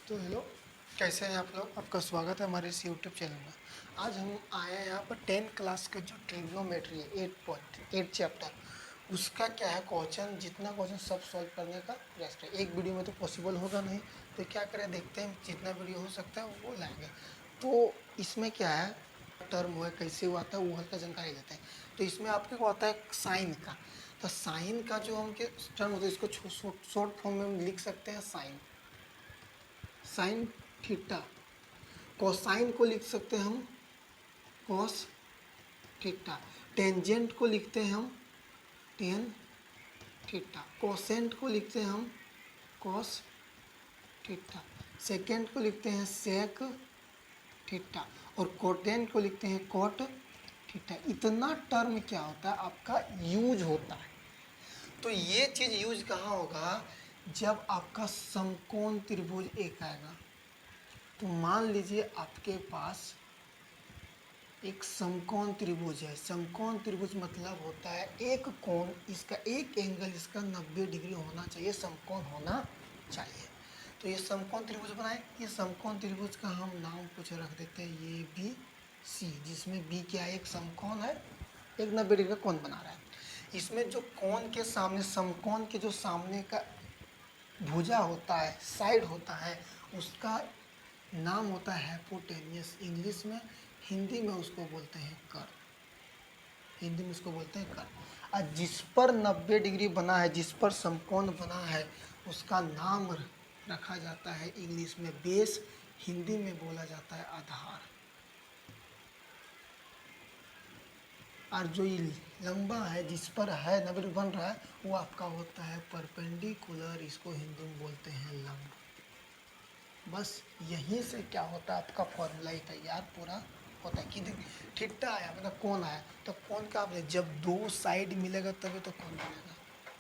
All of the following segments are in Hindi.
तो हेलो, कैसे हैं आप लोग। आपका स्वागत है हमारे इस यूट्यूब चैनल में। आज हम आए हैं यहाँ पर 10th क्लास का जो ट्रिग्नोमेट्री है 8.8 चैप्टर, उसका क्या है क्वेश्चन, जितना क्वेश्चन सब सॉल्व करने का प्रयास करें। एक वीडियो में तो पॉसिबल होगा नहीं, तो क्या करें, देखते हैं जितना वीडियो हो सकता है वो लाएंगे। तो इसमें क्या है, टर्म हुआ कैसे हुआ था वो हल्का जानकारी लेते हैं। तो इसमें आपके को आता है साइन का। तो साइन का जो हम के टर्म होता है इसको शॉर्ट फॉर्म में हम लिख सकते हैं साइन, साइन थीटा। कोसाइन को लिख सकते हैं हम कॉस थीटा। टेंजेंट को लिखते हैं हम टेन थीटा। कोसेंट को लिखते हैं हम कॉस थीटा। सेकेंड को लिखते हैं सेक थीटा। और कोटेंट को लिखते हैं कॉट थीटा। इतना टर्म क्या होता है आपका यूज होता है। तो ये चीज़ यूज कहाँ होगा, जब आपका समकोण त्रिभुज एक आएगा। तो मान लीजिए आपके पास एक समकोण त्रिभुज है। समकोण त्रिभुज मतलब होता है एक कोण, इसका एक एंगल इसका 90 डिग्री होना चाहिए, समकोण होना चाहिए। तो ये समकोण त्रिभुज बनाए। ये समकोण त्रिभुज का हम नाम कुछ रख देते हैं ये बी सी, जिसमें बी क्या है, एक समकोण है, एक 90 डिग्री का कोण बना रहा है। इसमें जो कोण के सामने, समकोण के जो सामने का भुजा होता है, साइड होता है, उसका नाम होता है हाइपोटेन्यूस। इंग्लिश में, हिंदी में उसको बोलते हैं कर्व। हिंदी में उसको बोलते हैं कर्व। और जिस पर 90 डिग्री बना है, जिस पर समकोण बना है, उसका नाम रखा जाता है इंग्लिश में बेस, हिंदी में बोला जाता है आधार। और जो ये लंबा है, जिस पर है 90 डिग्री बन रहा है, वो आपका होता है परपेंडिकुलर, इसको हिंदी में बोलते हैं लंब। बस यहीं से क्या होता है, आपका फॉर्मूला ही तैयार पूरा होता है कि थीटा आया मतलब कोण आया। तो कोण का आप जब दो साइड मिलेगा तभी तो कोण बनेगा।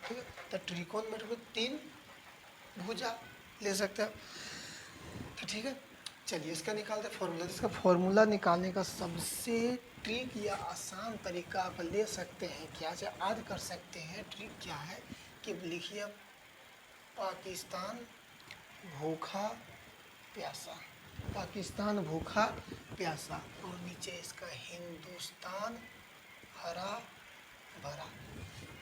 ठीक है, तो त्रिकोणमिति में तीन भुजा ले सकते हैं। तो ठीक है, चलिए इसका निकालते हैं फॉर्मूला। इसका फॉर्मूला निकालने का सबसे ट्रिक या आसान तरीका आप ले सकते हैं, क्या से याद कर सकते हैं। ट्रिक क्या है कि लिखिए पाकिस्तान भूखा प्यासा। पाकिस्तान भूखा प्यासा, और नीचे इसका हिंदुस्तान हरा भरा।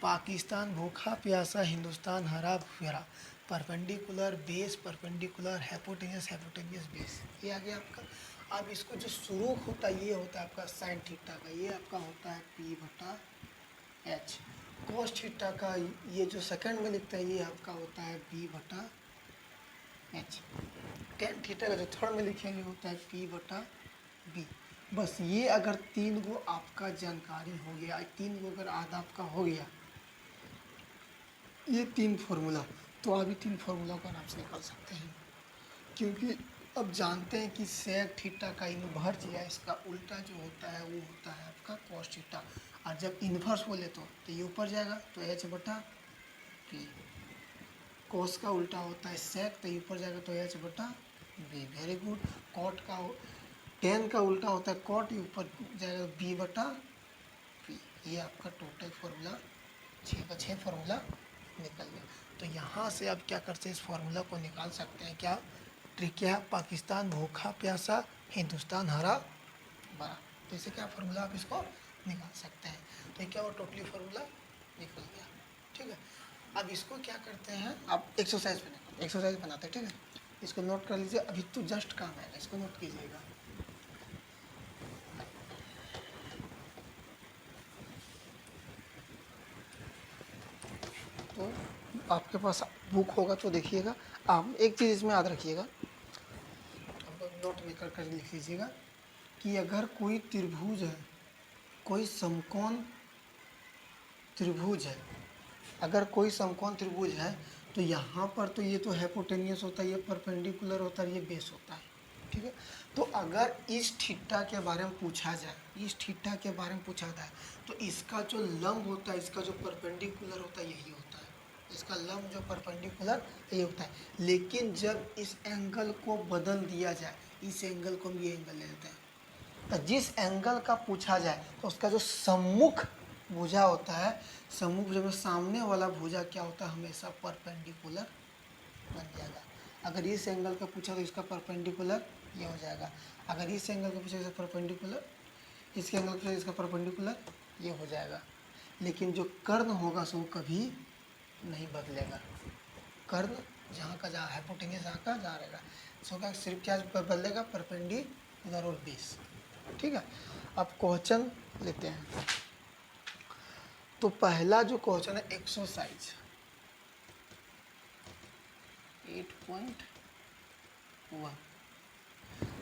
पाकिस्तान भूखा प्यासा, हिंदुस्तान हरा भरा। Perpendicular base, perpendicular hypotenuse, hypotenuse base. ये आ गया आपका। अब इसको जो शुरू होता है ये होता है आपका साइन थीटा का, ये आपका होता है पी बटा एच। कोस थीटा का ये जो सेकंड में लिखता है ये आपका होता है बी बटा एच। टेन थीटा का जो थर्ड में लिखेंगे होता है पी बटा बी। बस ये अगर तीन गो आपका जानकारी हो गया, तीन गो अगर आधा आपका हो गया, ये तीन फार्मूला, तो अभी तीन फार्मूला को आराम से निकाल सकते हैं। क्योंकि अब जानते हैं कि सेक थीटा का इन्वर्स या इसका उल्टा जो होता है वो होता है आपका कॉस थीटा। और जब इन्वर्स बोले तो ये ऊपर जाएगा, तो एच बटा पी। कोस का उल्टा होता है सेक, तो ऊपर जाएगा तो एच बटा बी। Very good. कॉट का, टेन का उल्टा होता है कॉट, ऊपर जाएगा बी बटा पी। ये आपका टोटल फार्मूला 6 का 6 फार्मूला निकल गया। तो यहाँ से आप क्या करते हैं, इस फार्मूला को निकाल सकते हैं। क्या ट्रिक क्या है, पाकिस्तान भूखा प्यासा, हिंदुस्तान हरा भरा। तो इसे क्या फार्मूला आप इसको निकाल सकते हैं। तो ये क्या वो टोटली फार्मूला निकल गया। ठीक है, अब इसको क्या करते हैं, आप एक्सरसाइज बनाते, एक्सरसाइज बनाते हैं। ठीक है, इसको नोट कर लीजिए, अभी तो जस्ट काम है, इसको नोट कीजिएगा। तो आपके पास बुक होगा तो देखिएगा। आप एक चीज़ इसमें याद रखिएगा, आप नोट में कर लिख लीजिएगा कि अगर कोई त्रिभुज है, कोई समकोण त्रिभुज है, अगर कोई समकोण त्रिभुज है, तो यहाँ पर तो ये तो हाइपोटेन्यूस होता है, ये परपेंडिकुलर होता है, ये बेस होता है। ठीक है, तो अगर इस थीटा के बारे में पूछा जाए, इस थीटा के बारे में पूछा जाए, तो इसका जो लंब होता है, इसका जो परपेंडिकुलर होता है यही होता है। इसका लंब जो परपेंडिकुलर यही होता है। लेकिन जब इस एंगल को बदल दिया जाए, इस एंगल को हम ये एंगल ले लेते हैं, तो जिस एंगल का पूछा जाए तो उसका जो सम्मुख भुजा होता है, सम्मुख भुजा में सामने वाला भुजा क्या होता है, हमेशा परपेंडिकुलर बन जाएगा। अगर इस एंगल का पूछा तो इसका परपेंडिकुलर ये हो जाएगा, अगर इस एंगल का पूछा इसका परपेंडिकुलर, इसके एंगल का पूछा इसका परपेंडिकुलर ये हो जाएगा। लेकिन जो कर्ण होगा सो कभी नहीं बदलेगा, कर्ण जहाँ का जहाँ हाइपोटेन्यूस जहाँ का जहाँ रहेगा, सो का सिर्फ क्या बदलेगा, परपेंडिकुलर और बेस। ठीक है, अब क्वेश्चन लेते हैं। तो पहला जो क्वेश्चन है एक्सरसाइज 8.1,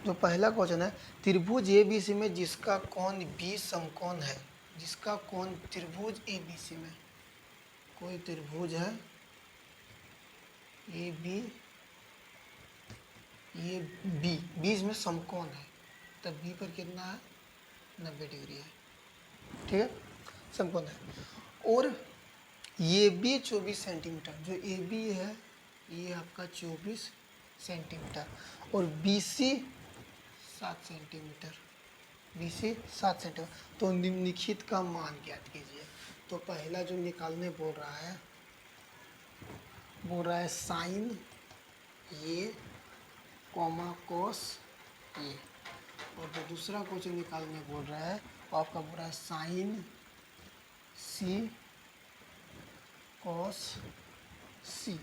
जो पहला क्वेश्चन है, त्रिभुज ABC में जिसका कोण B समकोण है, जिसका कोण त्रिभुज ABC में, कोई त्रिभुज है AB, ये B इसमें समकोण है, तब B पर कितना है, 90 डिग्री है। ठीक है, समकोण है। और ये भी 24 सेंटीमीटर, जो AB है ये आपका 24 सेंटीमीटर, और BC 7 सेंटीमीटर, BC 7 सेंटीमीटर। तो निम्नलिखित का मान ज्ञात कीजिए। तो पहला जो निकालने बोल रहा है साइन ये कॉमा कोस ये, और जो दूसरा क्वेश्चन निकालने बोल रहा है वो आपका बोल रहा है साइन C कॉस C।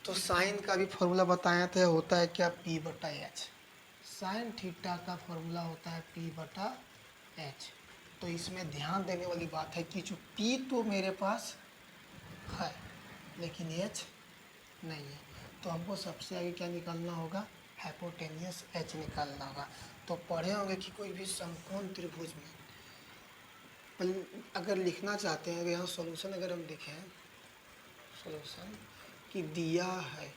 तो साइन का भी फॉर्मूला बताया था, होता है क्या, P/H। साइन थीटा का फॉर्मूला होता है P/H। तो इसमें ध्यान देने वाली बात है कि जो P तो मेरे पास है लेकिन H नहीं है, तो हमको सबसे आगे क्या निकालना होगा, हाइपोटेनियस H निकालना होगा। तो पढ़े होंगे कि कोई भी समकोण त्रिभुज में अगर लिखना चाहते हैं, अगर यहाँ सॉल्यूशन अगर हम लिखें, सॉल्यूशन कि दिया है,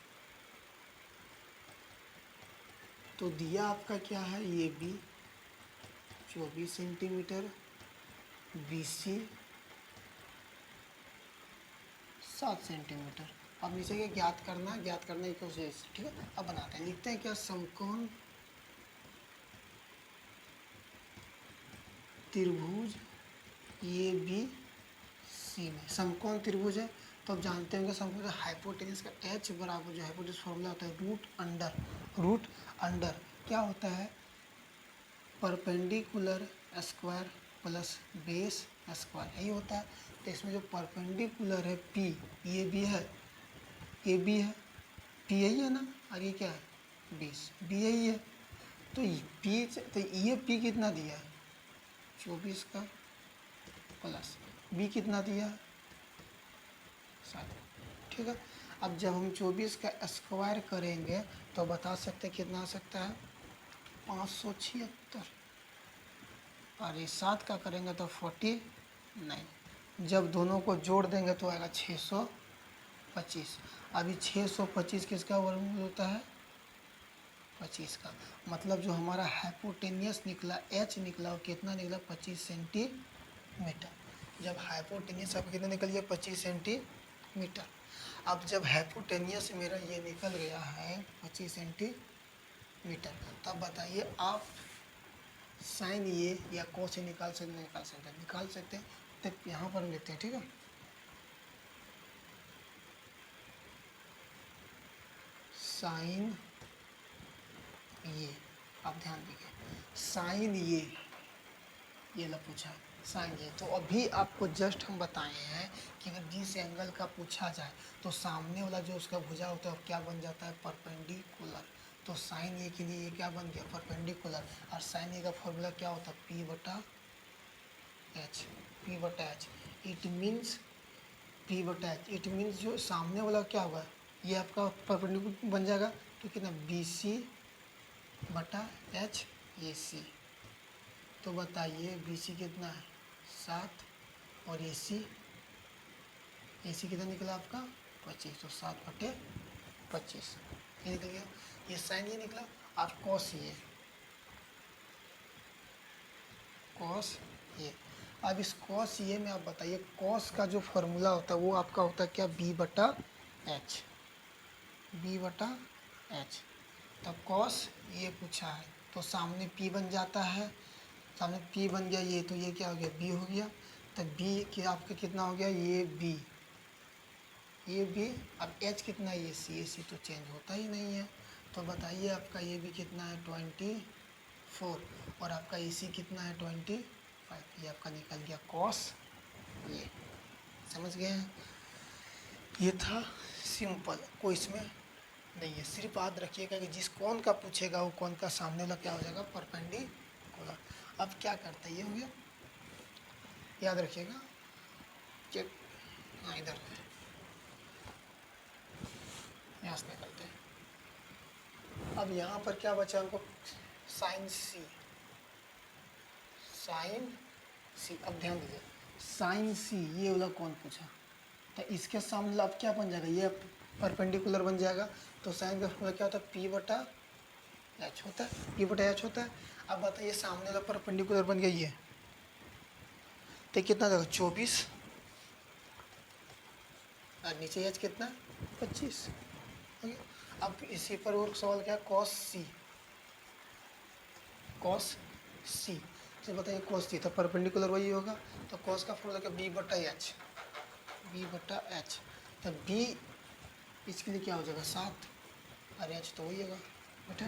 तो दिया आपका क्या है, ये B 24 सेंटीमीटर, BC 7 सेंटीमीटर। अब नीचे के ज्ञात करना की कोशिश। ठीक है, अब बनाते हैं, लिखते हैं क्या, समकोण त्रिभुज ABC में, समकोण त्रिभुज है तो अब जानते होंगे समकोण हाइपोटेनस का H बराबर जो हाइपोटेनस फॉर्मूला होता है रूट अंडर क्या होता है, perpendicular square plus base square, यही होता है। तो इसमें जो परपेंडिकुलर है P, ये भी है, ये भी है, P यही है ना, और ये क्या है बेस, B यही है। तो ये P कितना दिया है 24 का, प्लस B कितना दिया है 7। ठीक है, अब जब हम 24 का स्क्वायर करेंगे तो बता सकते हैं कितना आ सकता है, 576, और ये 7 का करेंगे तो 49। जब दोनों को जोड़ देंगे तो आएगा 625। अभी 625 किसका वर्गमूल होता है, 25 का। मतलब जो हमारा हाइपोटेनियस निकला H निकला वो कितना निकला, 25 सेंटीमीटर। जब हाइपोटेनियस आपका कितना निकल गया, 25 सेंटीमीटर। अब जब हाइपोटेनियस मेरा ये निकल गया है 25 सेंटीमीटर, तब बताइए आप साइन ये या कोस निकाल सकते हैं। तब यहाँ पर लेते हैं। ठीक है, साइन ये, आप ध्यान दीजिए, साइन ये ला पूछा है, साइन ये। तो अभी आपको जस्ट हम बताए हैं कि अगर जिस एंगल का पूछा जाए तो सामने वाला जो उसका भुजा होता है क्या बन जाता है, परपेंडिकुलर। तो साइन ए के लिए ये क्या बन गया, परपेंडिकुलर। और साइन ए का फॉर्मूला क्या होता है, P/H। It means P/H, it means जो सामने वाला क्या होगा, ये आपका परपेंडिकुलर बन जाएगा, तो कितना BC/H AC। तो बताइए BC कितना है 7, और AC कितना निकला आपका 25, तो 7/25 ये निकल गया। ये साइन ये निकला। अब कॉस ये, अब इस कॉस ये में आप बताइए, कॉस का जो फॉर्मूला होता है वो आपका होता है क्या, B/H। तब कॉस ये पूछा है तो सामने P बन जाता है, सामने P बन गया ये, तो ये क्या हो गया B हो गया। तब B कि आपका कितना हो गया, ये B ये भी। अब एच कितना है, ये सी तो चेंज होता ही नहीं है। तो बताइए आपका ये भी कितना है 24, और आपका ए सी कितना है 25। ये आपका निकल गया कॉस। ये समझ गए हैं। ये था सिंपल, कोई इसमें नहीं है। सिर्फ याद रखिएगा कि जिस कोण का पूछेगा वो कोण का सामने वाला क्या हो जाएगा, परपेंडिकुलर। अब क्या करते हैं, ये हो गया, याद रखिएगा। चेक, हाँ इधर यहाँ से निकलते हैं। अब यहाँ पर क्या बचा हमको, साइन सी, साइन सी। अब ध्यान दीजिए, साइन सी ये वाला कौन पूछा, तो इसके सामने अब क्या बन जाएगा, ये परपेंडिकुलर बन जाएगा। तो साइन का फॉर्मूला क्या होता है, पी बटा एच होता है, पी बटा एच होता है। अब बताइए सामने वाला परपेंडिकुलर बन गया ये, तो कितना जाएगा 24, और नीचे एच कितना 25। ओके, अब इसी पर और सवाल क्या है, कॉस सी, कॉस सी। तो बताइए कॉस सी तो परपेंडिकुलर वही होगा, तो कॉस का फॉर्मूला क्या, बी बटा एच, बी बटा एच। तो बी इसके लिए क्या हो जाएगा 7, और एच तो वही होगा बेटा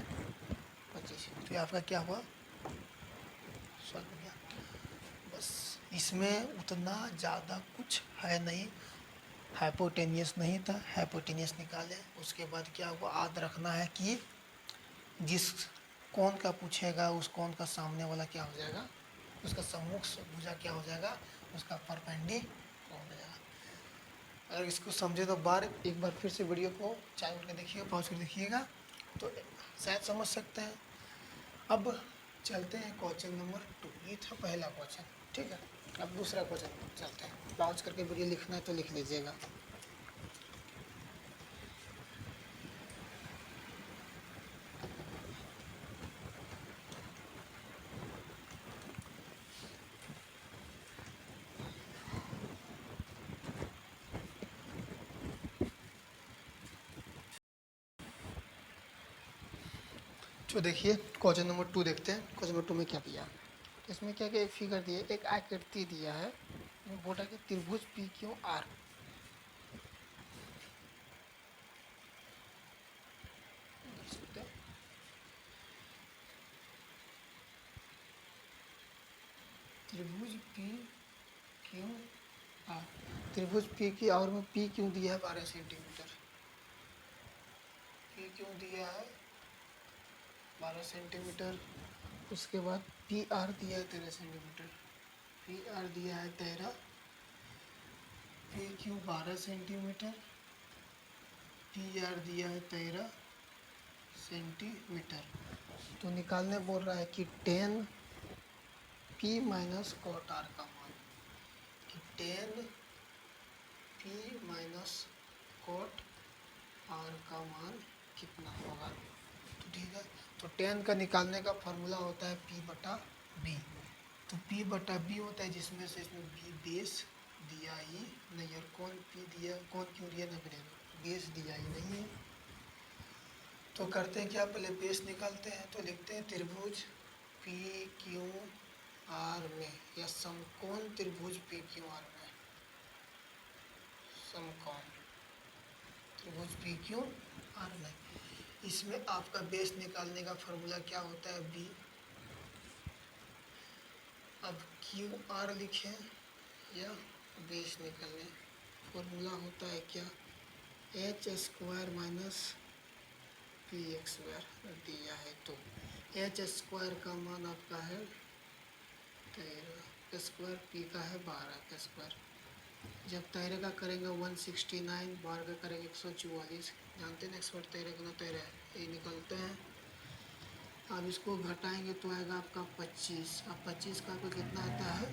25। तो ये आपका क्या हुआ, सॉल्व हो गया। बस इसमें उतना ज़्यादा कुछ है नहीं, हाइपोटेनियस नहीं था, हाइपोटेनियस निकाले। उसके बाद क्या हुआ, याद रखना है कि जिस कोण का पूछेगा उस कोण का सामने वाला क्या हो जाएगा, उसका सम्मुख भुजा क्या हो जाएगा, उसका परपेंडिकुलर हो जाएगा। अगर इसको समझे तो एक बार फिर से वीडियो को चालू करके देखिएगा, पॉज कर देखिएगा, तो शायद समझ सकते हैं। अब चलते हैं क्वेश्चन नंबर 2। ये था पहला क्वेश्चन, ठीक है। अब दूसरा क्वेश्चन चलते हैं, पॉज करके वीडियो लिखना है तो लिख लीजिएगा। तो देखिए क्वेश्चन नंबर 2 देखते हैं। क्वेश्चन नंबर 2 में क्या दिया, इसमें क्या क्या एक फिगर दिया, एक आकृति दिया है, बोला कि त्रिभुज पी क्यू आर, त्रिभुज पी क्यू आर, त्रिभुज पी की और में पी क्यों दिया है 12 सेंटीमीटर, पी क्यों दिया है 12 सेंटीमीटर। उसके बाद पी आर दिया है 13 सेंटीमीटर, पी आर दिया है 13, P Q 12 centimetre, P R दिया है 13 सेंटीमीटर। तो निकालने बोल रहा है कि 10 पी माइनस कॉट आर का मान, कि 10 पी माइनस कॉट आर का मान कितना होगा। तो ठीक है, तो 10 का निकालने का फॉर्मूला होता है पी बटा बी। तो पी बटा बी होता है, जिसमें से इसमें बी बेस दिया ही नहीं, और कौन पी दिया, कौन क्यों दिया ना, बेस दिया ही नहीं है। तो करते हैं क्या, पहले बेस निकालते हैं। तो लिखते हैं त्रिभुज पी क्यू आर में, या समकोण त्रिभुज पी क्यू आर में, समकोण त्रिभुज पी क्यू आर में, इसमें आपका बेस निकालने का फॉर्मूला क्या होता है, बी। अब क्यू आर लिखें या बेस निकालने, फॉर्मूला होता है क्या, H square minus P x square दिया है। तो एच स्क्वायर का मान आपका है 13 स्क्वायर, पी का है 12 का स्क्वायर। जब 13 का करेंगे 169, 12 का करेंगे 144, जानते हैं एक्सपर्ट 13 गुना 13 ये निकलते हैं। अब इसको घटाएंगे तो आएगा आपका 25, अब 25 का आपका कितना आता है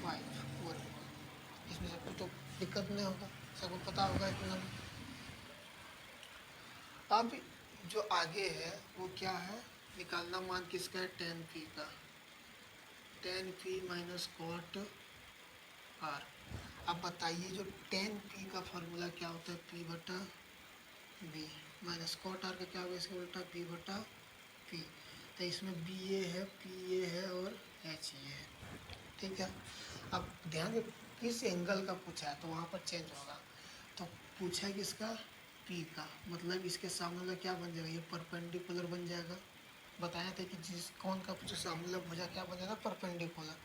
5 वर्ग। इसमें सबको तो दिक्कत नहीं होगा, सबको पता होगा इतना। अब जो आगे है वो क्या है, निकालना मान किसका है, 10 पी का, 10 पी माइनस कॉट आर। अब बताइए जो 10 पी का फॉर्मूला क्या होता है, पी बटा बी, माइनस कॉट आर का क्या होगा, इसका उल्टा पी बटा पी। तो इसमें बी ए है, पी ए है और एच ए है, ठीक है। अब ध्यान दे किस एंगल का पूछा है तो वहाँ पर चेंज होगा। तो पूछा किसका, पी का, मतलब इसके सामने वाला क्या बन जाएगा, ये परपेंडिकुलर बन जाएगा। बताया था कि जिस कौन का जो सामने वाला भुजा क्या बन जाएगा, परपेंडिकुलर।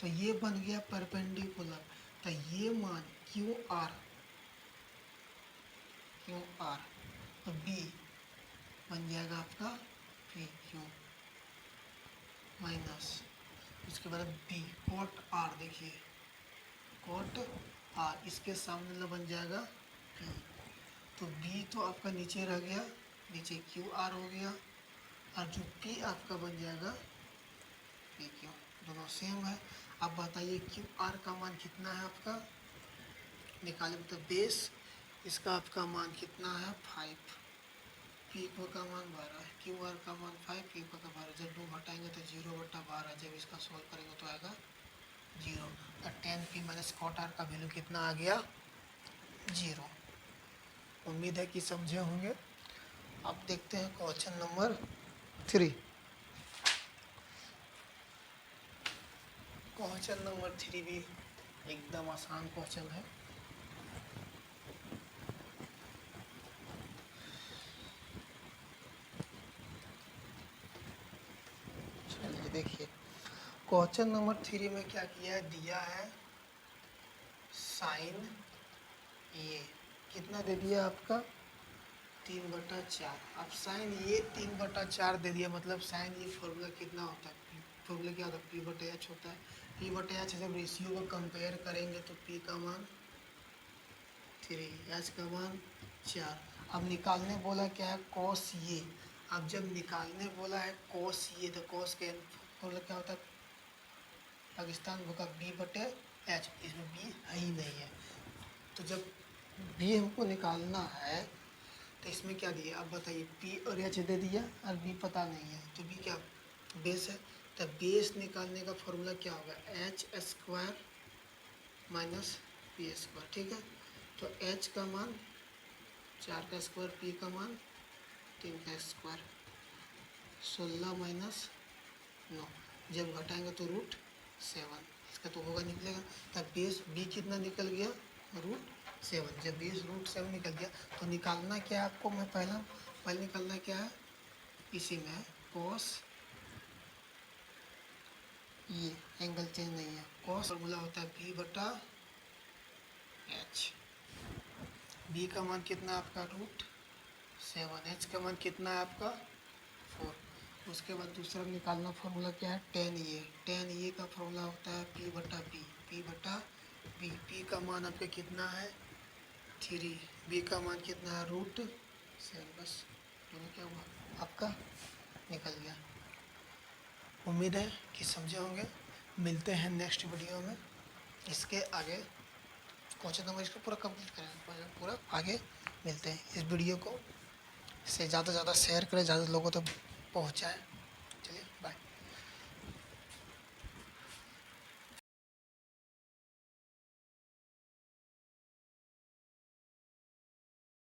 तो ये बन गया परपेंडिकुलर। तो ये मान क्यू आर, तो बी बन जाएगा आपका पी क्यू माइनस, उसके बाद बी कोट आर, देखिए कोट आर, इसके सामने वाला बन जाएगा पी। तो बी तो आपका नीचे रह गया, नीचे क्यू आर हो गया, और जो पी आपका बन जाएगा पी क्यू, दोनों सेम है। अब बताइए क्यू आर का मान कितना है आपका, निकाले मतलब बेस, इसका आपका मान कितना है 5, पी क्यू का मान 12 है, क्यू आर का मान 5, पी क्यू का 12। जब 2 घटाएंगे तो 0/12, जब इसका सोल्व करेंगे तो आएगा 0। और 10p माइनस कॉट आर का वैल्यू कितना आ गया 0। उम्मीद है कि समझे होंगे। अब देखते हैं क्वेश्चन नंबर 3। क्वेश्चन नंबर 3 भी एकदम आसान क्वेश्चन है। चलिए देखिए, क्वेश्चन नंबर 3 में क्या किया है, दिया है साइन ये कितना दे दिया आपका 3/4। अब साइन ये 3/4 दे दिया, मतलब साइन ये फॉर्मूला कितना होता है, फॉर्मूला क्या होता है, p/h होता है। p/h जब रेशियो को कंपेयर करेंगे तो p का मान 3, h का मान 4। अब निकालने बोला क्या है, cos ये। अब जब निकालने बोला है cos ये, तो cos के फॉर्मूला क्या होता है, पाकिस्तान होगा b/h, इसमें b है ही नहीं है। तो जब b हमको निकालना है तो इसमें क्या दिया, अब बताइए p और h दे दिया और b पता नहीं है, तो b क्या बेस है। तो बेस निकालने का फॉर्मूला क्या होगा, h² माइनस p², ठीक है। तो h का मान 4 का स्क्वायर, p का मान 3 का स्क्वायर, 16 माइनस 9, जब घटाएंगे तो √7, इसका तो होगा निकलेगा। तब बेस b कितना निकल गया √7। जब बेस √7 निकल गया तो निकालना क्या है आपको, मैं पहले निकालना क्या है, इसी में है cos ये, एंगल चेंज नहीं है, cos फॉर्मूला होता है b/h। b का मान कितना है आपका √7, h का मान कितना है आपका 4। उसके बाद दूसरा निकालना फॉर्मूला क्या है, tan ये का फॉर्मूला होता है p/b, p का मान आपका कितना है 3, b का मान कितना है √7। बस दोनों क्या हुआ आपका निकल गया। उम्मीद है कि समझे होंगे। मिलते हैं नेक्स्ट वीडियो में, इसके आगे क्वेश्चन नंबर इसको पूरा कंप्लीट करेंगे, पूरा आगे मिलते हैं। इस वीडियो को से ज़्यादा से ज़्यादा शेयर करें, ज़्यादा लोगों तक पहुँचाएँ।